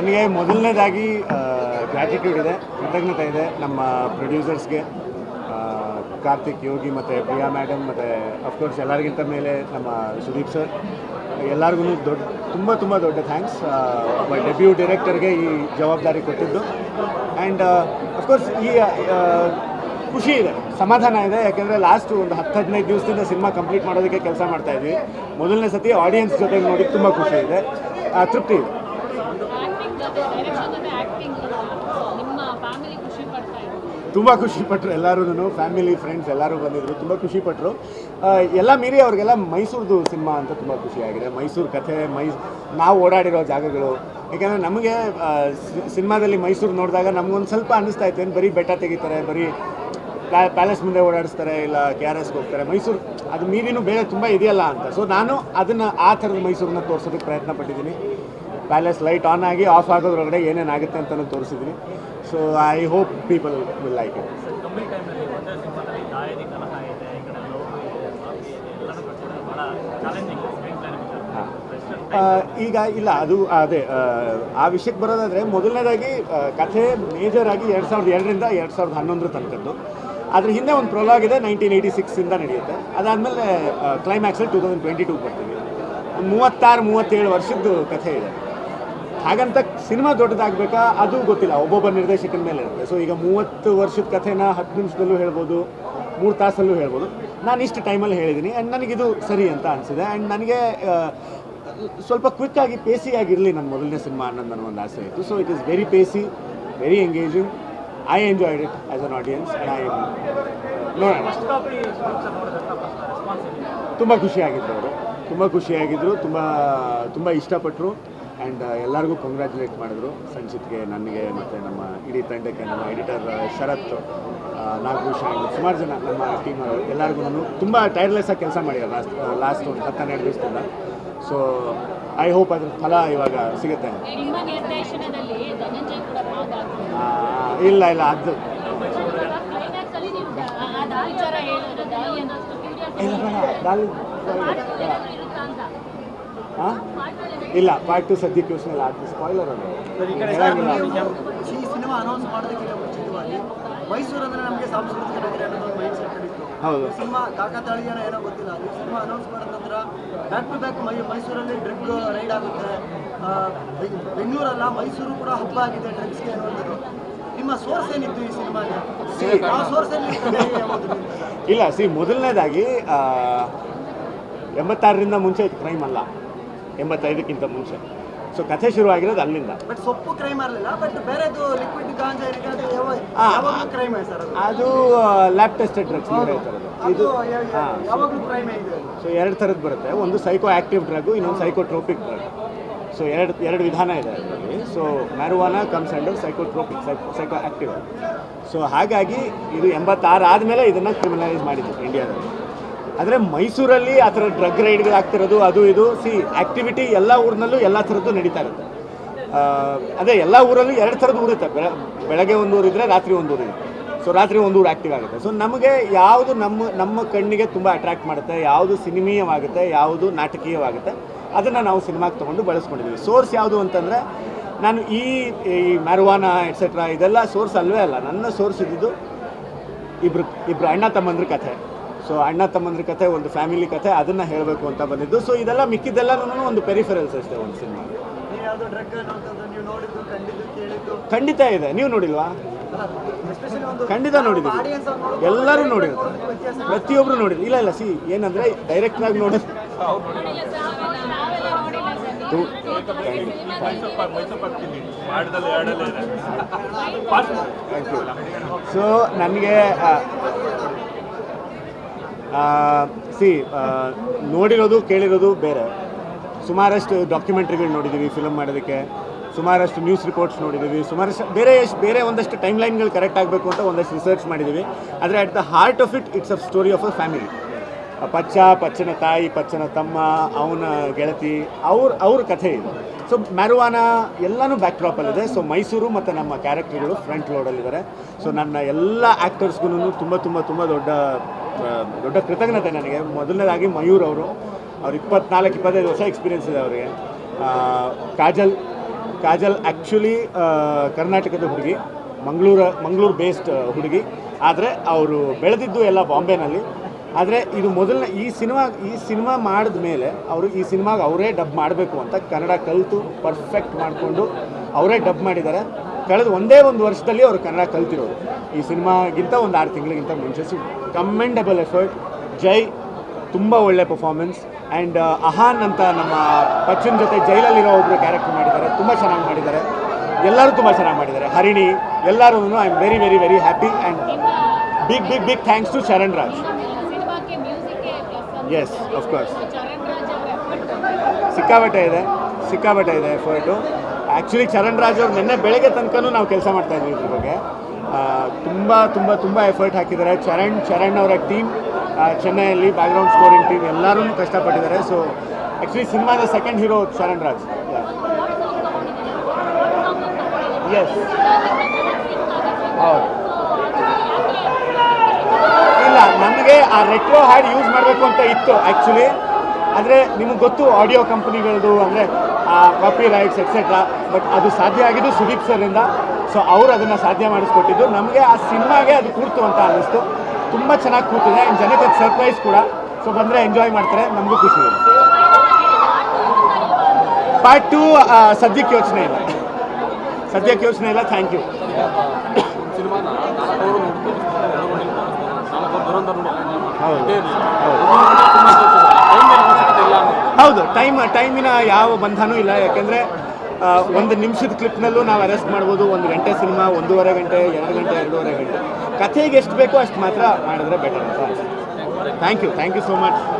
ನನಗೆ ಮೊದಲನೇದಾಗಿ ಗ್ರ್ಯಾಟಿಟ್ಯೂಡ್ ಇದೆ, ಕೃತಜ್ಞತೆ ಇದೆ ನಮ್ಮ ಪ್ರೊಡ್ಯೂಸರ್ಸ್ಗೆ, ಕಾರ್ತಿಕ್, ಯೋಗಿ ಮತ್ತು ಪ್ರಿಯಾ ಮೇಡಮ್, ಮತ್ತು ಅಫ್ಕೋರ್ಸ್ ಎಲ್ಲರಿಗಿಂತ ಮೇಲೆ ನಮ್ಮ ಸುದೀಪ್ ಸರ್, ಎಲ್ಲರಿಗೂ ತುಂಬ ದೊಡ್ಡ ಥ್ಯಾಂಕ್ಸ್. ಡೆಬ್ಯೂ ಡೈರೆಕ್ಟರ್ಗೆ ಈ ಜವಾಬ್ದಾರಿ ಕೊಟ್ಟಿದ್ದು. ಆ್ಯಂಡ್ ಅಫ್ಕೋರ್ಸ್ ಈ ಖುಷಿ ಇದೆ, ಸಮಾಧಾನ ಇದೆ. ಯಾಕೆಂದರೆ ಲಾಸ್ಟ್ ಒಂದು 10-15 ದಿವಸದಿಂದ ಸಿನಿಮಾ ಕಂಪ್ಲೀಟ್ ಮಾಡೋದಕ್ಕೆ ಕೆಲಸ ಮಾಡ್ತಾಯಿದ್ವಿ. ಮೊದಲನೇ ಸತಿ ಆಡಿಯನ್ಸ್ ಜೊತೆಗೆ ನೋಡಿ ತುಂಬ ಖುಷಿ ಇದೆ, ತೃಪ್ತಿ ಇದೆ. ತುಂಬ ಖುಷಿಪಟ್ಟರು ಎಲ್ಲರೂ, ಫ್ಯಾಮಿಲಿ ಫ್ರೆಂಡ್ಸ್ ಎಲ್ಲರೂ ಬಂದಿದ್ದರು, ತುಂಬ ಖುಷಿಪಟ್ಟರು. ಎಲ್ಲ ಮೀರಿ ಅವ್ರಿಗೆಲ್ಲ ಮೈಸೂರದು ಸಿನಿಮಾ ಅಂತ ತುಂಬ ಖುಷಿಯಾಗಿದೆ. ಮೈಸೂರು ಕಥೆ, ನಾವು ಓಡಾಡಿರೋ ಜಾಗಗಳು. ಯಾಕೆಂದರೆ ನಮಗೆ ಸಿನಿಮಾದಲ್ಲಿ ಮೈಸೂರು ನೋಡಿದಾಗ ನಮಗೊಂದು ಸ್ವಲ್ಪ ಅನ್ನಿಸ್ತಾ ಇತ್ತು, ಏನು ಬರೀ ಬೆಟ್ಟ ತೆಗಿತಾರೆ, ಬರೀ ಪ್ಯಾಲೇಸ್ ಮುಂದೆ ಓಡಾಡಿಸ್ತಾರೆ, ಇಲ್ಲ KRSಗೆ ಹೋಗ್ತಾರೆ, ಮೈಸೂರು ಅದು ಮೀರಿನೂ ಬೇರೆ ತುಂಬ ಇದೆಯಲ್ಲ ಅಂತ. ಸೊ ನಾನು ಅದನ್ನು ಆ ಥರದ ಮೈಸೂರನ್ನ ತೋರಿಸೋದಕ್ಕೆ ಪ್ರಯತ್ನ ಪಟ್ಟಿದ್ದೀನಿ. ಪ್ಯಾಲೇಸ್ ಲೈಟ್ ಆನ್ ಆಗಿ ಆಫ್ ಆಗೋದ್ರೊಳಗಡೆ ಏನೇನಾಗುತ್ತೆ ಅಂತಲೂ ತೋರಿಸಿದ್ದೀನಿ. So I hope people will like it. ಈಗ ಇಲ್ಲ, ಅದು ಅದೇ ಆ ವಿಷಯಕ್ಕೆ ಬರೋದಾದರೆ, ಮೊದಲನೇದಾಗಿ ಕಥೆ ಮೇಜರಾಗಿ 2002ರಿಂದ 2011 ತನಕದ್ದು. ಅದ್ರ ಹಿಂದೆ ಒಂದು ಪ್ರೊಲಾಗ್ ಇದೆ, 1986ಇಂದ ನಡೆಯುತ್ತೆ. ಅದಾದಮೇಲೆ ಕ್ಲೈಮ್ಯಾಕ್ಸಲ್ಲಿ 2022 ಬರ್ತೀವಿ. ಒಂದು 36-37 ವರ್ಷದ್ದು ಕಥೆ ಇದೆ. ಹಾಗಂತ ಸಿನಿಮಾ ದೊಡ್ಡದಾಗಬೇಕಾ ಅದು ಗೊತ್ತಿಲ್ಲ, ಒಬ್ಬೊಬ್ಬ ನಿರ್ದೇಶಕನ ಮೇಲೆ ಇರುತ್ತೆ. ಸೊ ಈಗ 30 ವರ್ಷದ ಕಥೆನ 10 ನಿಮಿಷದಲ್ಲೂ ಹೇಳ್ಬೋದು, 3 ತಾಸಲ್ಲೂ ಹೇಳ್ಬೋದು. ನಾನು ಇಷ್ಟು ಟೈಮಲ್ಲಿ ಹೇಳಿದ್ದೀನಿ, ಆ್ಯಂಡ್ ನನಗಿದು ಸರಿ ಅಂತ ಅನಿಸಿದೆ. ಆ್ಯಂಡ್ ನನಗೆ ಸ್ವಲ್ಪ ಕ್ವಿಕ್ಕಾಗಿ ಪೇಸಿಯಾಗಿರಲಿ ನನ್ನ ಮೊದಲನೇ ಸಿನಿಮಾ ಅನ್ನೋದು ನನಗೊಂದು ಆಸೆ ಇತ್ತು. So it is very pacy, very engaging. I enjoyed it as an audience. ನೋಡೋಣ. ತುಂಬ ಖುಷಿಯಾಗಿದ್ದರು ಅವರು, ತುಂಬ ಇಷ್ಟಪಟ್ಟರು. ಆ್ಯಂಡ್ ಎಲ್ಲರಿಗೂ ಕಂಗ್ರ್ಯಾಚುಲೇಟ್ ಮಾಡಿದ್ರು, ಸಂಚಿತ್ಗೆ, ನನಗೆ, ಮತ್ತು ನಮ್ಮ ಇಡೀ ತಂಡಕ್ಕೆ, ನಮ್ಮ ಎಡಿಟರ್ ಶರತ್, ನಾಗಭೂಷಣ್, ಸುಮಾರು ಜನ ನಮ್ಮ ಟೀಮ್ ಎಲ್ಲರಿಗೂ ತುಂಬ ಟೈರ್ಲೆಸ್ಸಾಗಿ ಕೆಲಸ ಮಾಡಿದ್ದಾರೆ ಲಾಸ್ಟ್ ಒಂದು 10-12 ದಿವಸದಿಂದ. ಸೊ ಐ ಹೋಪ್ ಅದ್ರ ಫಲ ಇವಾಗ ಸಿಗುತ್ತೆ. ಇಲ್ಲ ಅದು ಇಲ್ಲ, ಪಾರ್ಟ್ 2 ಸದ್ಯಕ್ಕೆ ಯೋಚನೆ ಇಲ್ಲ. ಅದು ಸ್ಪಾಯ್ಲರ್ ಅದು. ಈ ಸಿನಿಮಾ ಅನೌನ್ಸ್ ಮಾಡೋದಕ್ಕಿಂತ ಮುಂಚಿತವಾಗಿ ಮೈಸೂರು ಅಂದರೆ ನಮಗೆ ಸಾಂಸ್ಕೃತಿಕ ನಗರ ಅನ್ನೋದು ಮೈಂಡ್ ಸೆಟ್ ಇತ್ತು. ಹೌದು. ಸಿನಿಮಾ ಕಾಕತಾಳೀಯನ ಏನೋ ಗೊತ್ತಿಲ್ಲ, ಈ ಸಿನಿಮಾ ಅನೌನ್ಸ್ ಮಾಡಿದ ನಂತರ ಬ್ಯಾಕ್ ಟು ಬ್ಯಾಕ್ ಮೈಸೂರಲ್ಲಿ ಡ್ರಗ್ ರೈಡ್ ಆಗುತ್ತೆ. ಬೆಂಗಳೂರಲ್ಲ, ಮೈಸೂರು ಕೂಡ ಹಬ್ಬ ಆಗಿದೆ ಡ್ರಗ್ಸ್ಗೆ ಅನ್ನೋದು. ನಿಮ್ಮ ಸೋರ್ಸ್ ಏನಿತ್ತು ಈ ಸಿನಿಮಾಗೆ? ಆ ಸೋರ್ಸಲ್ಲಿ ಇಲ್ಲ, ಮೊದಲನೇದಾಗಿ 86ರಿಂದ ಮುಂಚೆ ಇದು ಕ್ರೈಮ್ ಅಲ್ಲ, 85ಕ್ಕಿಂತ ಮುಂಚೆ. ಸೊ ಕಥೆ ಶುರುವಾಗಿರೋದು ಅಲ್ಲಿಂದ. ಬಟ್ ಸೊಪ್ಪು ಕ್ರೈಮ್ ಆಗಲಿಲ್ಲ, ಬಟ್ ಬೇರೆದು ಲಿಕ್ವಿಡ್ ಗಾಂಜಾ ಕ್ರೈಮ್ ಸರ್. ಅದು ಲ್ಯಾಬ್ ಟೆಸ್ಟೆಡ್ ಡ್ರಗ್ಸ್ ಇದು ಯಾವಾಗಲೂ ಕ್ರೈಮ್ ಇದೆ. ಸೊ 2 ಥರದ್ದು ಬರುತ್ತೆ, ಒಂದು ಸೈಕೋ ಆ್ಯಕ್ಟಿವ್ ಡ್ರಗ್, ಇನ್ನೊಂದು ಸೈಕೋಟ್ರೋಪಿಕ್ ಡ್ರಗ್. ಸೊ ಎರಡು ವಿಧಾನ ಇದೆ ಅದರಲ್ಲಿ. So marijuana comes under psychotropic, psycho active. So ಹಾಗಾಗಿ ಇದು 86 ಆದಮೇಲೆ ಇದನ್ನು ಕ್ರಿಮಿನಲೈಸ್ ಮಾಡಿದ್ರು ಇಂಡಿಯಾದಲ್ಲಿ. ಆದರೆ ಮೈಸೂರಲ್ಲಿ ಆ ಥರ ಡ್ರಗ್ ರೈಡ್ಗಳಾಗ್ತಿರೋದು, ಅದು ಇದು ಆ್ಯಕ್ಟಿವಿಟಿ ಎಲ್ಲ ಊರಿನಲ್ಲೂ ಎಲ್ಲ ಥರದ್ದು ನಡೀತಾ ಇರುತ್ತೆ. ಅದೇ ಎಲ್ಲ ಊರಲ್ಲೂ 2 ಥರದ್ದು ಊರಿರುತ್ತೆ. ಬೆಳಗ್ಗೆ ಒಂದು ಊರಿದ್ರೆ ರಾತ್ರಿ ಒಂದು ಊರಿದೆ. ಸೊ ರಾತ್ರಿ ಒಂದು ಊರು ಆ್ಯಕ್ಟಿವ್ ಆಗುತ್ತೆ. ಸೊ ನಮಗೆ ಯಾವುದು ನಮ್ಮ ಕಣ್ಣಿಗೆ ತುಂಬ ಅಟ್ರ್ಯಾಕ್ಟ್ ಮಾಡುತ್ತೆ, ಯಾವುದು ಸಿನಿಮೀಯವಾಗುತ್ತೆ, ಯಾವುದು ನಾಟಕೀಯವಾಗುತ್ತೆ, ಅದನ್ನು ನಾವು ಸಿನಿಮಾಗೆ ತೊಗೊಂಡು ಬಳಸ್ಕೊಂಡಿದ್ದೀವಿ. ಸೋರ್ಸ್ ಯಾವುದು ಅಂತಂದರೆ, ನಾನು ಈ ಮ್ಯಾರುವಾನಾ ಎಟ್ಸೆಟ್ರಾ ಇದೆಲ್ಲ ಸೋರ್ಸ್ ಅಲ್ವೇ ಅಲ್ಲ. ನನ್ನ ಸೋರ್ಸ್ ಇದ್ದಿದ್ದು ಇಬ್ಬರು ಅಣ್ಣ ತಮ್ಮಂದ್ರ ಕಥೆ. ಸೊ ಅಣ್ಣ ತಮ್ಮಂದ್ರ ಕಥೆ, ಒಂದು ಫ್ಯಾಮಿಲಿ ಕಥೆ, ಅದನ್ನು ಹೇಳಬೇಕು ಅಂತ ಬಂದಿದ್ದು. ಸೊ ಇದೆಲ್ಲ ಮಿಕ್ಕಿದ್ದೆಲ್ಲನೂ ಒಂದು ಪೆರಿಫೆರಲ್ಸ್ ಅಷ್ಟೇ ಒಂದು ಸಿನಿಮಾ. ಖಂಡಿತ ಇದೆ. ನೀವು ನೋಡಿಲ್ವಾ? ಖಂಡಿತ ನೋಡಿದ್ದೀವಿ, ಎಲ್ಲರೂ ನೋಡಿರ್ತಾರೆ, ಪ್ರತಿಯೊಬ್ಬರು ನೋಡಿದ್ರು. ಇಲ್ಲ ಏನಂದರೆ ಡೈರೆಕ್ಟ್ರಾಗಿ ನೋಡಿದ್ರು. ಸೊ ನನಗೆ ನೋಡಿರೋದು ಕೇಳಿರೋದು ಬೇರೆ. ಸುಮಾರಷ್ಟು ಡಾಕ್ಯುಮೆಂಟ್ರಿಗಳು ನೋಡಿದ್ದೀವಿ ಫಿಲಮ್ ಮಾಡೋದಕ್ಕೆ, ಸುಮಾರಷ್ಟು ನ್ಯೂಸ್ ರಿಪೋರ್ಟ್ಸ್ ನೋಡಿದ್ದೀವಿ, ಸುಮಾರಷ್ಟು ಬೇರೆ ಒಂದಷ್ಟು ಟೈಮ್ ಲೈನ್ಗಳು ಕರೆಕ್ಟ್ ಆಗಬೇಕು ಅಂತ ಒಂದಷ್ಟು ರಿಸರ್ಚ್ ಮಾಡಿದ್ದೀವಿ. ಆದರೆ at the heart of it's a story of a family. ಪಚ್ಚನ ತಾಯಿ, ಪಚ್ಚನ ತಮ್ಮ, ಅವನ ಗೆಳತಿ, ಅವ್ರ ಕಥೆ ಇದು. ಸೊ ಮ್ಯಾರುವಾನಾ ಎಲ್ಲನೂ ಬ್ಯಾಕ್ ಡ್ರಾಪಲ್ಲಿದೆ. ಸೊ ಮೈಸೂರು ಮತ್ತು ನಮ್ಮ ಕ್ಯಾರೆಕ್ಟರ್ಗಳು ಫ್ರಂಟ್ ಲೋಡಲ್ಲಿದ್ದಾರೆ. ಸೊ ನನ್ನ ಎಲ್ಲ ಆ್ಯಕ್ಟರ್ಸ್ಗೂ ತುಂಬ ದೊಡ್ಡ ಕೃತಜ್ಞತೆ ನನಗೆ. ಮೊದಲನೇದಾಗಿ ಮಯೂರ್ ಅವರು 24-25 ವರ್ಷ ಎಕ್ಸ್ಪೀರಿಯನ್ಸ್ ಇದೆ ಅವರಿಗೆ. ಕಾಜಲ್, ಕಾಜಲ್ ಆ್ಯಕ್ಚುಲಿ ಕರ್ನಾಟಕದ ಹುಡುಗಿ, ಮಂಗಳೂರು ಬೇಸ್ಡ್ ಹುಡುಗಿ, ಆದರೆ ಅವರು ಬೆಳೆದಿದ್ದು ಎಲ್ಲ ಬಾಂಬೆನಲ್ಲಿ. ಆದರೆ ಇದು ಮೊದಲನೇ ಈ ಸಿನಿಮಾ ಮಾಡಿದ ಮೇಲೆ ಅವರು ಈ ಸಿನಿಮಾಗೆ ಅವರೇ ಡಬ್ ಮಾಡಬೇಕು ಅಂತ ಕನ್ನಡ ಕಲಿತು ಪರ್ಫೆಕ್ಟ್ ಮಾಡಿಕೊಂಡು ಅವರೇ ಡಬ್ ಮಾಡಿದ್ದಾರೆ. ಕಳೆದ ಒಂದೇ ಒಂದು ವರ್ಷದಲ್ಲಿ ಅವರು ಕನ್ನಡ ಕಲ್ತಿರೋದು, ಈ ಸಿನಿಮಾಗಿಂತ ಒಂದು 6 ತಿಂಗಳಿಗಿಂತ ಮುಂಚೆ. So commendable effort. ಜೈ ತುಂಬ ಒಳ್ಳೆ ಪರ್ಫಾರ್ಮೆನ್ಸ್. ಆ್ಯಂಡ್ ಅಹಾನ್ ಅಂತ ನಮ್ಮ ಪಚ್ಚನ್ ಜೊತೆ ಜೈಲಲ್ಲಿರೋ ಒಬ್ಬರು ಕ್ಯಾರೆಕ್ಟರ್ ಮಾಡಿದ್ದಾರೆ, ತುಂಬ ಚೆನ್ನಾಗಿ ಮಾಡಿದ್ದಾರೆ. ಎಲ್ಲರೂ ತುಂಬ ಚೆನ್ನಾಗಿ ಮಾಡಿದ್ದಾರೆ. ಹರಿಣಿ ಎಲ್ಲರೂ I am very very very happy. And big thanks to Charan Raj. Yes of course ಸಿಕ್ಕಾಬಟ್ಟೆ ಇದೆ ಎಫರ್ಟು. ಆ್ಯಕ್ಚುಲಿ ಚರಣ್ ರಾಜ್ ಅವ್ರು ನಿನ್ನೆ ಬೆಳಗ್ಗೆ ತನಕನೂ ನಾವು ಕೆಲಸ ಮಾಡ್ತಾಯಿದ್ವಿ ಇದ್ರ ಬಗ್ಗೆ. ತುಂಬ ಎಫರ್ಟ್ ಹಾಕಿದ್ದಾರೆ. ಚರಣ್ ಅವರ ಟೀಮ್ ಚೆನ್ನೈಯಲ್ಲಿ ಬ್ಯಾಕ್ಗ್ರೌಂಡ್ ಸ್ಕೋರಿಂಗ್ ಟೀಮ್ ಎಲ್ಲರೂ ಕಷ್ಟಪಟ್ಟಿದ್ದಾರೆ. ಸೊ ಆ್ಯಕ್ಚುಲಿ ಸಿನಿಮಾದ second hero Charan Raj. Yes ಹೌದು. ಇಲ್ಲ, ನಮಗೆ ಆ ರೆಟ್ರೋ ಹಾಡ್ ಯೂಸ್ ಮಾಡಬೇಕು ಅಂತ ಇತ್ತು ಆ್ಯಕ್ಚುಲಿ. ಆದರೆ ನಿಮಗೆ ಗೊತ್ತು ಆಡಿಯೋ ಕಂಪ್ನಿಗಳದು ಅಂದರೆ ಕಾಪಿ ರೈಟ್ಸ್ ಎಕ್ಸೆಟ್ರಾ. ಬಟ್ ಅದು ಸಾಧ್ಯ ಆಗಿದ್ದು ಸುದೀಪ್ ಸರಿಂದ. ಸೊ ಅವರು ಅದನ್ನು ಸಾಧ್ಯ ಮಾಡಿಸ್ಕೊಟ್ಟಿದ್ದು. ನಮಗೆ ಆ ಸಿನಿಮಾಗೆ ಅದು ಕೂರ್ತು ಅಂತ ಅನ್ನಿಸ್ತು. ತುಂಬ ಚೆನ್ನಾಗಿ ಕೂತಿದೆ. ಆ್ಯಂಡ್ ಜನಕ್ಕೆ ಅದು ಸರ್ಪ್ರೈಸ್ ಕೂಡ. ಸೊ ಬಂದರೆ ಎಂಜಾಯ್ ಮಾಡ್ತಾರೆ, ನಮಗೂ ಖುಷಿ ಇದೆ. ಪಾರ್ಟ್ 2 ಸದ್ಯಕ್ಕೆ ಯೋಚನೆ ಇಲ್ಲ. Thank you. ಹೌದು, ಟೈಮಿನ ಯಾವ ಬಂಧನೂ ಇಲ್ಲ. ಯಾಕೆಂದರೆ 1 ನಿಮಿಷದ ಕ್ಲಿಪ್ನಲ್ಲೂ ನಾವು ಅರೆಸ್ಟ್ ಮಾಡ್ಬೋದು. 1 ಗಂಟೆ ಸಿನಿಮಾ 1.5 ಗಂಟೆ 2 ಗಂಟೆ 2.5 ಗಂಟೆ. ಕಥೆಗೆ ಎಷ್ಟು ಬೇಕೋ ಅಷ್ಟು ಮಾತ್ರ ಮಾಡಿದ್ರೆ ಬೆಟರ್ ಅಂತ. Thank you so much.